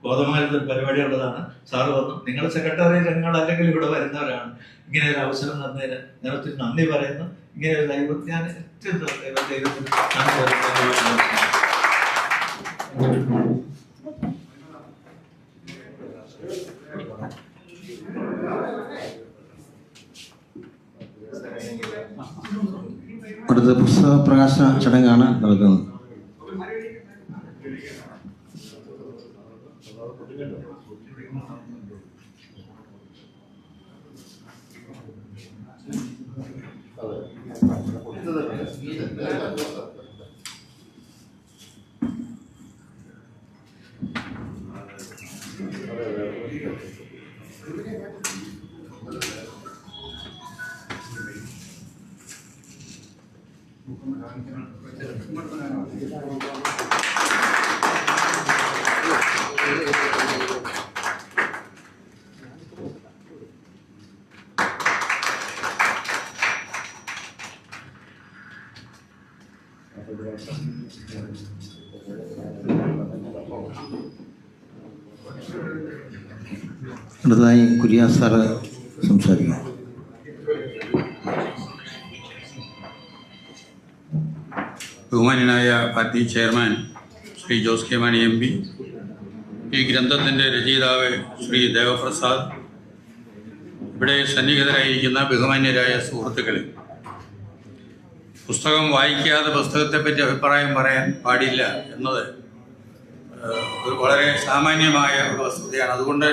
ഗോതമംഗലത്ത് ഒരു പരിപാടി ഉള്ളതാണ്. സാറ് വന്നു. നിങ്ങൾ സെക്രട്ടറി രംഗങ്ങൾ അല്ലെങ്കിൽ ഇവിടെ വരുന്നവരാണ്. ഇങ്ങനെ ഒരു അവസരം തന്നതിന് ഞാൻ ഒത്തിരി നന്ദി പറയുന്നു. ഇങ്ങനെ ഒരു ദൈവം ഞാൻ ഏറ്റവും ദൈവത്തിന് അടുത്ത പുസ്തക പ്രകാശന ചടങ്ങാണ് നടക്കുന്നത്. അടുത്തതായി കുര്യാസ് സാറ് സംസാരിക്കും. ബഹുമാന്യനായ party chairman Shri Jose K Mani MP, ഈ ഗ്രന്ഥത്തിൻ്റെ രചയിതാവ് ശ്രീ ദേവപ്രസാദ്, ഇവിടെ സന്നിഹിതരായിരിക്കുന്ന ബഹുമാന്യരായ സുഹൃത്തുക്കളെ, പുസ്തകം വായിക്കാതെ പുസ്തകത്തെപ്പറ്റി അഭിപ്രായം പറയാൻ പാടില്ല എന്നത് വളരെ സാമാന്യമായ ഒരു വസ്തുതയാണ്. അതുകൊണ്ട്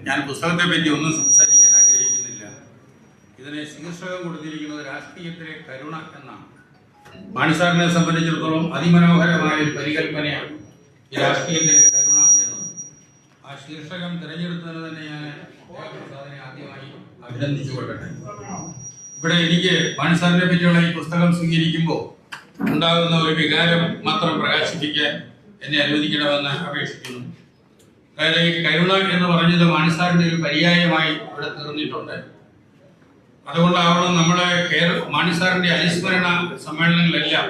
ഞാൻ പുസ്തകത്തെപ്പറ്റി ഒന്നും സംസാരിക്കാൻ ആഗ്രഹിക്കുന്നില്ല. ഇതിന് ശീർഷകം കൊടുത്തിരിക്കുന്നത് രാഷ്ട്രീയത്തിലെ കരുണ എന്നാണ്. മാണി സാറിനെ സംബന്ധിച്ചിടത്തോളം അതിമനോഹരമായ ഒരു പരികല്പനയാണ് ഈ രാഷ്ട്രീയത്തിലെ കരുണ എന്നത്. ആ ശീർഷകം തിരഞ്ഞെടുത്തതിന് തന്നെ ഞാൻ ദേവപ്രസാദിനെ ആദ്യമായി അഭിനന്ദിച്ചു കൊള്ളട്ടെ. ഇവിടെ എനിക്ക് മാണി സാറിനെ പറ്റിയുള്ള ഈ പുസ്തകം സ്വീകരിക്കുമ്പോൾ ഉണ്ടാകുന്ന ഒരു വികാരം മാത്രം പ്രകാശിപ്പിക്കാൻ എന്നെ അനുവദിക്കണമെന്ന് അപേക്ഷിക്കുന്നു. അതായത് ഈ കരുണ എന്ന് പറഞ്ഞത് മാണി സാറിന്റെ ഒരു പര്യായമായി ഇവിടെ തീർന്നിട്ടുണ്ട്. അതുകൊണ്ടാവണം നമ്മുടെ മാണി സാറിന്റെ അനുസ്മരണ സമ്മേളനങ്ങളെല്ലാം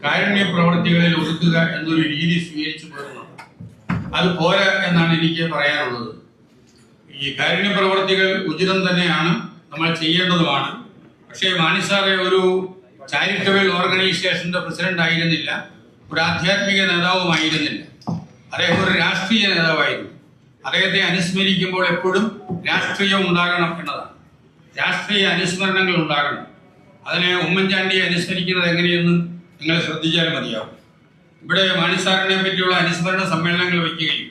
കാരുണ്യ പ്രവർത്തികളിൽ ഒതുക്കുക എന്നൊരു രീതി സ്വീകരിച്ചു പോരുന്നത്. അത് പോരാ എന്നാണ് എനിക്ക് പറയാനുള്ളത്. ഈ കാരുണ്യ പ്രവർത്തികൾ ഉചിതം തന്നെയാണ്, നമ്മൾ ചെയ്യേണ്ടതുമാണ്. പക്ഷേ മാണി സാറെ ഒരു ചാരിറ്റബിൾ ഓർഗനൈസേഷന്റെ പ്രസിഡന്റ് ആയിരുന്നില്ല, ഒരു ആധ്യാത്മിക നേതാവുമായിരുന്നില്ല. അദ്ദേഹം ഒരു രാഷ്ട്രീയ നേതാവായിരുന്നു. അദ്ദേഹത്തെ അനുസ്മരിക്കുമ്പോൾ എപ്പോഴും രാഷ്ട്രീയം ഉണ്ടാകണം എന്നതാണ്. രാഷ്ട്രീയ അനുസ്മരണങ്ങൾ ഉണ്ടാകണം. അതിനെ ഉമ്മൻചാണ്ടിയെ അനുസ്മരിക്കുന്നത് എങ്ങനെയെന്ന് നിങ്ങൾ ശ്രദ്ധിച്ചാൽ മതിയാവും. ഇവിടെ മാണി സാറിനെ പറ്റിയുള്ള അനുസ്മരണ സമ്മേളനങ്ങൾ വയ്ക്കുകയും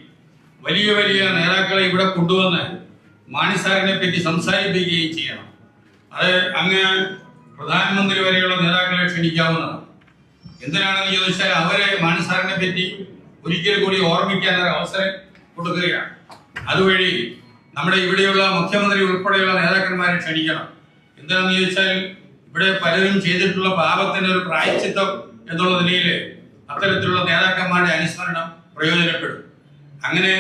വലിയ വലിയ നേതാക്കളെ ഇവിടെ കൊണ്ടുവന്ന് മാണി സാറിനെ പറ്റി സംസാരിപ്പിക്കുകയും ചെയ്യണം. അത് അങ്ങ് പ്രധാനമന്ത്രി വരെയുള്ള നേതാക്കളെ ക്ഷണിക്കാവുന്നതാണ്. എന്തിനാണെന്ന് ചോദിച്ചാൽ അവരെ മാണി സാറിനെ പറ്റി ഒരിക്കൽ കൂടി ഓർമ്മിക്കാൻ ഒരു അവസരം കൊടുക്കുകയാണ്. അതുവഴി നമ്മുടെ ഇവിടെയുള്ള മുഖ്യമന്ത്രി ഉൾപ്പെടെയുള്ള നേതാക്കന്മാരെ ക്ഷണിക്കണം. എന്താണെന്ന് ചോദിച്ചാൽ ഇവിടെ പലരും ചെയ്തിട്ടുള്ള പാപത്തിന്റെ ഒരു പ്രായശ്ചിത്തം എന്നുള്ള നിലയിൽ അത്തരത്തിലുള്ള നേതാക്കന്മാരുടെ അനുസ്മരണം പ്രയോജനപ്പെടും. അങ്ങനെ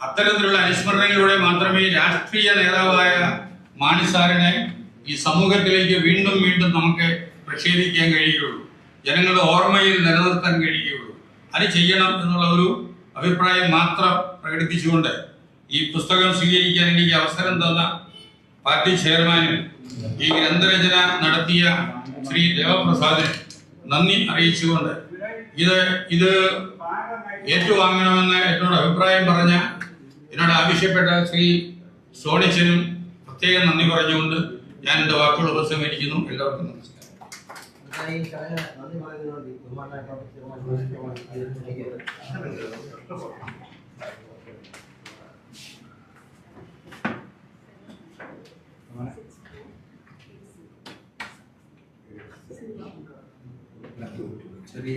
അത്തരത്തിലുള്ള അനുസ്മരണങ്ങളിലൂടെ മാത്രമേ രാഷ്ട്രീയ നേതാവായ മാണി സാറിനെ ഈ സമൂഹത്തിലേക്ക് വീണ്ടും വീണ്ടും നമുക്ക് പ്രക്ഷേപിക്കാൻ കഴിയുകയുള്ളൂ, ജനങ്ങളുടെ ഓർമ്മയിൽ നിലനിർത്താൻ കഴിയുകയുള്ളൂ. അത് ചെയ്യണം എന്നുള്ള ഒരു അഭിപ്രായം മാത്രം പ്രകടിപ്പിച്ചുകൊണ്ട് ഈ പുസ്തകം സ്വീകരിക്കാൻ എനിക്ക് അവസരം തന്ന പാർട്ടി ചെയർമാനും ഈ ഗ്രന്ഥരചന നടത്തിയ ശ്രീ ദേവപ്രസാദിന് നന്ദി അറിയിച്ചുകൊണ്ട് ഇത് ഏറ്റുവാങ്ങണമെന്ന് എന്നോട് അഭിപ്രായം പറഞ്ഞ എന്നോട് ആവശ്യപ്പെട്ട ശ്രീ സോണിച്ചനും പ്രത്യേകം നന്ദി പറഞ്ഞുകൊണ്ട് ഞാൻ എൻ്റെ വാക്കുകൾ ഉപസംഹരിക്കുന്നു. എല്ലാവർക്കും നമസ്കാരം. നന്ദി പറയുന്നതിനോട് ചെറിയ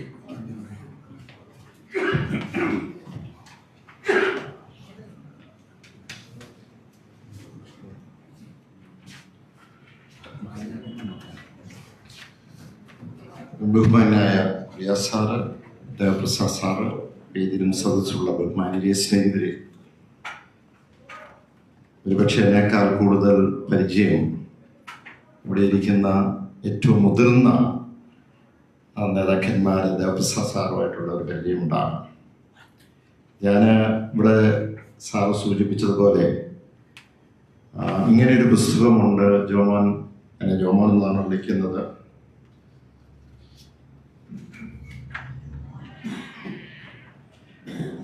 ബഹുമാനായ റിയാസ് സാറ്, ദേവപ്രസാദ് സാറ്, വേദിയിലും സദസ്സുള്ള ബഹുമാനിയെ സ്നേഹിതരെ, ഒരുപക്ഷെ എന്നേക്കാൾ കൂടുതൽ പരിചയം ഇവിടെ ഇരിക്കുന്ന ഏറ്റവും മുതിർന്ന നേതാക്കന്മാർ ദേവപ്രസാദ് സാറുമായിട്ടുള്ള ഒരു പരിചയമുണ്ടാകും. ഞാൻ ഇവിടെ സാറ് സൂചിപ്പിച്ചതുപോലെ ഇങ്ങനെയൊരു പുസ്തകമുണ്ട്. ജോമോൻ എന്നാണ് വിളിക്കുന്നത്.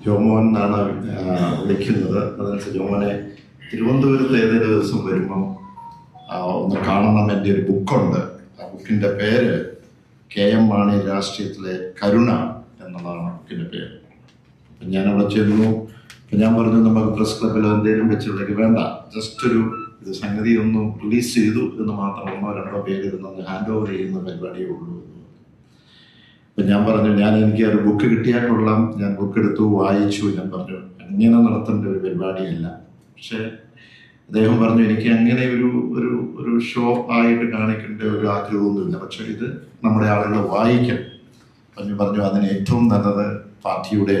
ജോമോൻ എന്നാണ് വിളിക്കുന്നത്. അതനുസരിച്ച് ജോമോനെ തിരുവനന്തപുരത്ത് ഏതൊരു ദിവസം വരുമ്പം ഒന്ന് കാണണം. എൻ്റെ ഒരു ബുക്കുണ്ട്. ആ ബുക്കിൻ്റെ പേര് KM മാണി രാഷ്ട്രീയത്തിലെ കരുണ എന്നുള്ളതാണ് ബുക്കിൻ്റെ പേര്. അപ്പം ഞാനവിടെ ചെന്നു. അപ്പം ഞാൻ പറഞ്ഞു, നമുക്ക് പ്രസ് ക്ലബിലോ എന്തെങ്കിലും വെച്ചുള്ളേക്ക് വേണ്ട, ജസ്റ്റ് ഒരു ഇത് സംഗതി ഒന്ന് റിലീസ് ചെയ്തു എന്ന് മാത്രം 1-2 പേര് ഇരുന്നൊന്ന് ഹാൻഡ് ഓവർ ചെയ്യുന്ന പരിപാടിയേ ഉള്ളൂ. അപ്പം ഞാൻ പറഞ്ഞു, എനിക്ക് ഒരു ബുക്ക് കിട്ടിയാൽ കൊള്ളാം. ഞാൻ ബുക്ക് എടുത്തു, വായിച്ചു. ഞാൻ പറഞ്ഞു, അങ്ങനെ നടത്തേണ്ട ഒരു പരിപാടിയല്ല. പക്ഷെ അദ്ദേഹം പറഞ്ഞു, എനിക്ക് അങ്ങനെ ഒരു ഷോ ആയിട്ട് കാണിക്കേണ്ട ഒരു ആഗ്രഹമൊന്നുമില്ല, പക്ഷെ ഇത് നമ്മുടെ ആളുകൾ വായിക്കണം. പറഞ്ഞു അതിന് ഏറ്റവും നല്ലത് പാർട്ടിയുടെ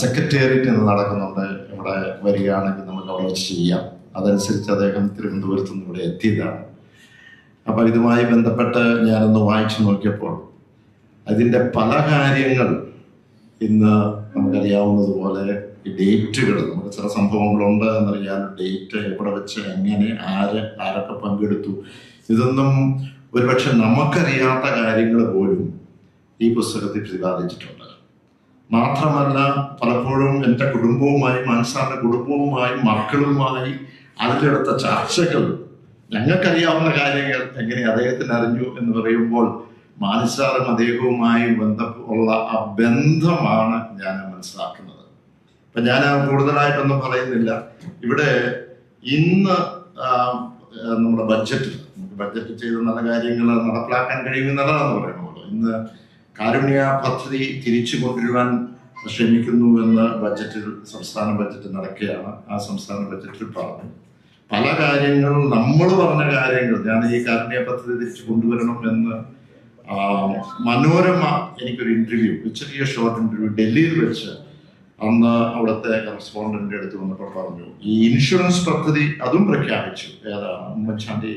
സെക്രട്ടേറിയറ്റ് എന്ന് നടക്കുന്നുണ്ട്, ഇവിടെ വരികയാണെങ്കിൽ നമുക്ക് അവിടെ വെച്ച് ചെയ്യാം. അതനുസരിച്ച് അദ്ദേഹം തിരുവനന്തപുരത്ത് നിന്ന് ഇവിടെ എത്തിയതാണ്. അപ്പം ഇതുമായി ബന്ധപ്പെട്ട് ഞാനൊന്ന് വായിച്ചു നോക്കിയപ്പോൾ അതിൻ്റെ പല കാര്യങ്ങൾ ഇന്ന് നമുക്കറിയാവുന്നതുപോലെ ഈ ഡേറ്റുകൾ, നമുക്ക് ചില സംഭവങ്ങളുണ്ട് എന്നറിയാൻ, ഡേറ്റ് എവിടെ വെച്ച് എങ്ങനെ ആരൊക്കെ പങ്കെടുത്തു, ഇതൊന്നും ഒരുപക്ഷെ നമുക്കറിയാത്ത കാര്യങ്ങൾ പോലും ഈ പുസ്തകത്തിൽ പ്രതിപാദിച്ചിട്ടുണ്ട്. മാത്രമല്ല, പലപ്പോഴും എൻ്റെ കുടുംബവുമായി, മാൻസാറിൻ്റെ കുടുംബവുമായി, മക്കളുമായി അതിലെടുത്ത ചർച്ചകൾ, ഞങ്ങൾക്കറിയാവുന്ന കാര്യങ്ങൾ എങ്ങനെ അദ്ദേഹത്തിന് അറിഞ്ഞു എന്ന് പറയുമ്പോൾ മാൻസാറും അദ്ദേഹവുമായി ബന്ധമുള്ള ആ ബന്ധമാണ് ഞാൻ മനസ്സിലാക്കുന്നത്. അപ്പം ഞാൻ കൂടുതലായിട്ടൊന്നും പറയുന്നില്ല. ഇവിടെ ഇന്ന് നമ്മുടെ ബഡ്ജറ്റ് ചെയ്ത നല്ല കാര്യങ്ങൾ നടപ്പിലാക്കാൻ കഴിയുമെന്നുള്ളതാണെന്ന് പറയുന്നത്. ഇന്ന് കാരുണ്യ പദ്ധതി തിരിച്ചു കൊണ്ടുവരുവാൻ ശ്രമിക്കുന്നു എന്ന് സംസ്ഥാന ബഡ്ജറ്റ് നടക്കുകയാണ്. ആ സംസ്ഥാന ബഡ്ജറ്റിൽ പറഞ്ഞു പല കാര്യങ്ങൾ, നമ്മൾ പറഞ്ഞ കാര്യങ്ങൾ. ഞാൻ ഈ കാരുണ്യ പദ്ധതി തിരിച്ചു കൊണ്ടുവരണം എന്ന് മനോരമ എനിക്കൊരു ഇന്റർവ്യൂ, ചെറിയ ഷോർട്ട് ഇന്റർവ്യൂ ഡൽഹിയിൽ വെച്ച് അന്ന് അവിടുത്തെ കറസ്പോണ്ടന്റ് എടുത്ത് വന്നപ്പോൾ പറഞ്ഞു, ഈ ഇൻഷുറൻസ് പദ്ധതി അതും പ്രഖ്യാപിച്ചു. ഏതാണ്? ഉമ്മൻചാണ്ടി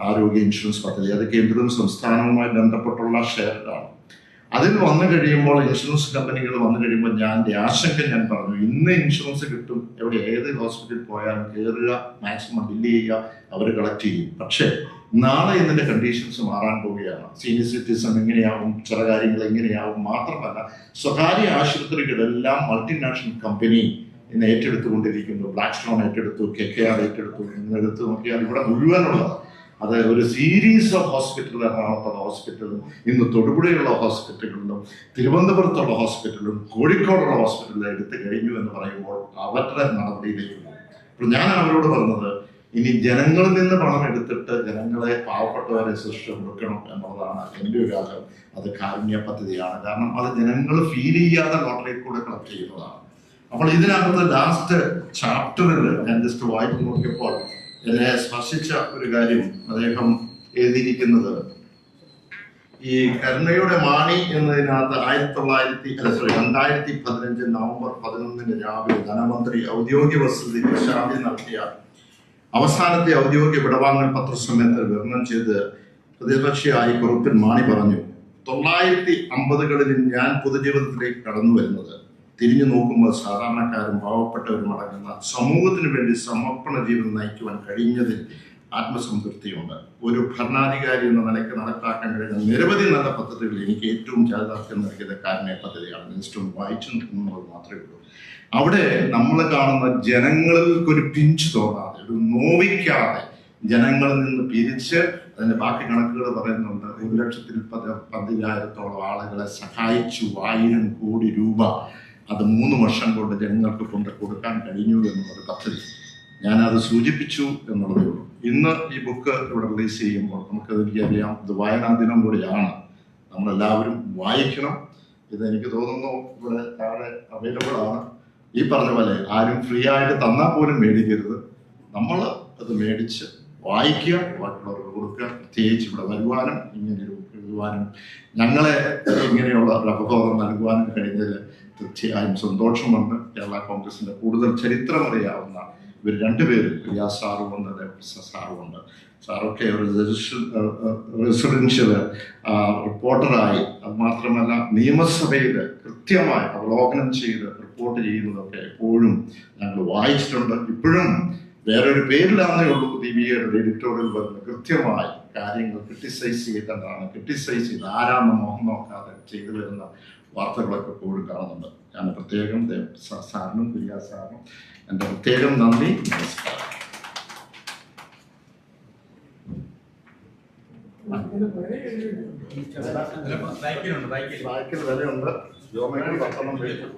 ആരോഗ്യ ഇൻഷുറൻസ് പദ്ധതി. അത് കേന്ദ്രവും സംസ്ഥാനവുമായി ബന്ധപ്പെട്ടുള്ള ഷെയറാണ്. അതിൽ വന്നു കഴിയുമ്പോൾ, ഇൻഷുറൻസ് കമ്പനികൾ വന്നു കഴിയുമ്പോൾ എൻ്റെ ആശങ്ക ഞാൻ പറഞ്ഞു, ഇന്ന് ഇൻഷുറൻസ് കിട്ടും, എവിടെ ഏത് ഹോസ്പിറ്റലിൽ പോയാലും കയറുക, മാക്സിമം ബില്ല് ചെയ്യുക, അവർ കളക്ട് ചെയ്യും. പക്ഷേ നാളെ ഇതിൻ്റെ കണ്ടീഷൻസ് മാറാൻ പോവുകയാണ്. സീനിയർ സിറ്റിസൺ എങ്ങനെയാവും, ചില കാര്യങ്ങൾ എങ്ങനെയാവും. മാത്രമല്ല, സ്വകാര്യ ആശുപത്രികളെല്ലാം മൾട്ടിനാഷണൽ കമ്പനി ഇന്ന് ഏറ്റെടുത്തുകൊണ്ടിരിക്കുന്നു. ബ്ലാക്ക് സ്റ്റോൺ ഏറ്റെടുത്തു, KKR ഏറ്റെടുത്തു. ഇന്ന് എടുത്ത് നോക്കിയാൽ ഇവിടെ മുഴുവനുള്ളത് അത് ഒരു സീരീസ് ഓഫ് ഹോസ്പിറ്റൽ. എറണാകുളത്തുള്ള ഹോസ്പിറ്റലും, ഇന്ന് തൊടുപുഴയുള്ള ഹോസ്പിറ്റലുകളിലും, തിരുവനന്തപുരത്തുള്ള ഹോസ്പിറ്റലും, കോഴിക്കോടുള്ള ഹോസ്പിറ്റലും എടുത്തു കഴിഞ്ഞു എന്ന് പറയുമ്പോൾ അവരുടെ നടപടിയിലേക്ക് പോകും. അപ്പോൾ ഞാൻ അവരോട് പറഞ്ഞത്, ഇനി ജനങ്ങളിൽ നിന്ന് പണം എടുത്തിട്ട് ജനങ്ങളെ, പാവപ്പെട്ടവരെ ശിക്ഷ കൊടുക്കണം എന്നുള്ളതാണ് എൻ്റെ ഒരു ആഗ്രഹം. അത് കാരുണ്യ പദ്ധതിയാണ്. കാരണം അത് ജനങ്ങൾ ഫീൽ ചെയ്യാതെ ലോട്ടറിയിൽ കൂടെ കളക്ട് ചെയ്യുന്നതാണ്. അപ്പോൾ ഇതിനകത്ത് ലാസ്റ്റ് ചാപ്റ്ററിൽ ഞാൻ ജസ്റ്റ് വായിച്ചു നോക്കിയപ്പോൾ എന്നെ സ്പർശിച്ച ഒരു കാര്യം അദ്ദേഹം എഴുതിയിരിക്കുന്നത്, ഈ കരുണയുടെ മാണി എന്നതിനകത്ത് 2015 നവംബർ 11 രാവിലെ ധനമന്ത്രി ഔദ്യോഗിക വസതി പ്രശാന്തി നടത്തിയ അവസാനത്തെ ഔദ്യോഗിക വിടവാങ്ങൽ പത്രസമ്മേളനത്തിൽ വിതരണം ചെയ്ത് പ്രതിപക്ഷയായി കുറുപ്പിൽ മാണി പറഞ്ഞു, 1950കളിൽ ഞാൻ പൊതുജീവിതത്തിലേക്ക് കടന്നു വരുന്നത് തിരിഞ്ഞു നോക്കുമ്പോൾ സാധാരണക്കാരും പാവപ്പെട്ടവരും അടങ്ങുന്ന സമൂഹത്തിന് വേണ്ടി സമർപ്പണ ജീവിതം നയിക്കുവാൻ കഴിഞ്ഞതിൽ ആത്മസംതൃപ്തിയുണ്ട്. ഒരു ഭരണാധികാരി എന്ന നിലയ്ക്ക് നടപ്പാക്കാൻ കഴിയുന്ന നിരവധി നല്ല പദ്ധതികൾ എനിക്ക് ഏറ്റവും ചാരിതാർത്ഥ്യം നൽകിയത് കാരുണ്യ പദ്ധതിയാണ്. ജസ്റ്റ് ഒന്ന് വായിച്ചു നിൽക്കുന്നത് മാത്രമേ ഉള്ളൂ. അവിടെ നമ്മൾ കാണുന്ന ജനങ്ങൾക്കൊരു പിഞ്ച് തോന്നാതെ, ഒരു നോവിക്കാതെ, ജനങ്ങളിൽ നിന്ന് പിരിച്ച് അതിന്റെ ബാക്കി കണക്കുകൾ പറയുന്നുണ്ട്. 1,10,000 ആളുകളെ സഹായിച്ചു. 1000 കോടി രൂപ അത് 3 വർഷം കൊണ്ട് ജനങ്ങൾക്ക് കൊണ്ട് കൊടുക്കാൻ കഴിഞ്ഞു എന്നുള്ളൊരു പദ്ധതി ഞാനത് സൂചിപ്പിച്ചു എന്നുള്ളതേ ഉള്ളൂ. ഇന്ന് ഈ ബുക്ക് ഇവിടെ റിലീസ് ചെയ്യുമ്പോൾ എനിക്കറിയാം ഇത് വായനാ ദിനം കൂടിയാണ്. നമ്മളെല്ലാവരും വായിക്കണം. ഇതെനിക്ക് തോന്നുന്നു ഇവിടെ താഴെ അവൈലബിൾ ആണ്. ഈ പറഞ്ഞ പോലെ ആരും ഫ്രീ ആയിട്ട് തന്നാൽ പോലും മേടിക്കരുത്. നമ്മൾ അത് മേടിച്ച് വായിക്കുക, മറ്റുള്ളവർക്ക് കൊടുക്കുക. പ്രത്യേകിച്ച് ഇവിടെ വരുവാനും ഇങ്ങനെയൊരു എഴുതുവാനും ഞങ്ങളെ ഇങ്ങനെയുള്ള ഒരു അവബോധം നൽകുവാനും കഴിഞ്ഞതിൽ തീർച്ചയായും സന്തോഷമുണ്ട്. കേരള കോൺഗ്രസിന്റെ കൂടുതൽ ചരിത്രമറിയാവുന്ന ഇവർ രണ്ടുപേരും, റിയാസ് സാറുമുണ്ട്, ദേവപ്രസാദ് സാറുമുണ്ട്. സാറൊക്കെ ഒരു റെസിഡൻഷ്യൽ റിപ്പോർട്ടറായി, അത് മാത്രമല്ല നിയമസഭയിൽ കൃത്യമായി അവലോകനം ചെയ്ത് റിപ്പോർട്ട് ചെയ്യുന്നതൊക്കെ എപ്പോഴും ഞങ്ങൾ വായിച്ചിട്ടുണ്ട്. ഇപ്പോഴും വേറൊരു പേരിലാണെന്നേ ഉള്ളൂ ദീപികയുടെ എഡിറ്റോറിയൽ വരുന്നത്. കൃത്യമായി കാര്യങ്ങൾ ക്രിട്ടിസൈസ് ചെയ്യേണ്ടതാണ്, ക്രിട്ടിസൈസ് ചെയ്ത് ആരാന്ന് മോഹം നോക്കാതെ ചെയ്തു വരുന്ന വാർത്തകളൊക്കെ എപ്പോഴും കാണുന്നുണ്ട്. ഞാൻ പ്രത്യേകം സാറിനും റിയാസ് സാറിനും എൻ്റെ പ്രത്യേകം നന്ദി, നമസ്കാരം. ബൈക്കിൽ വിലയുണ്ട്. ജോമയ്ക്ക് 10 മേടിച്ചു.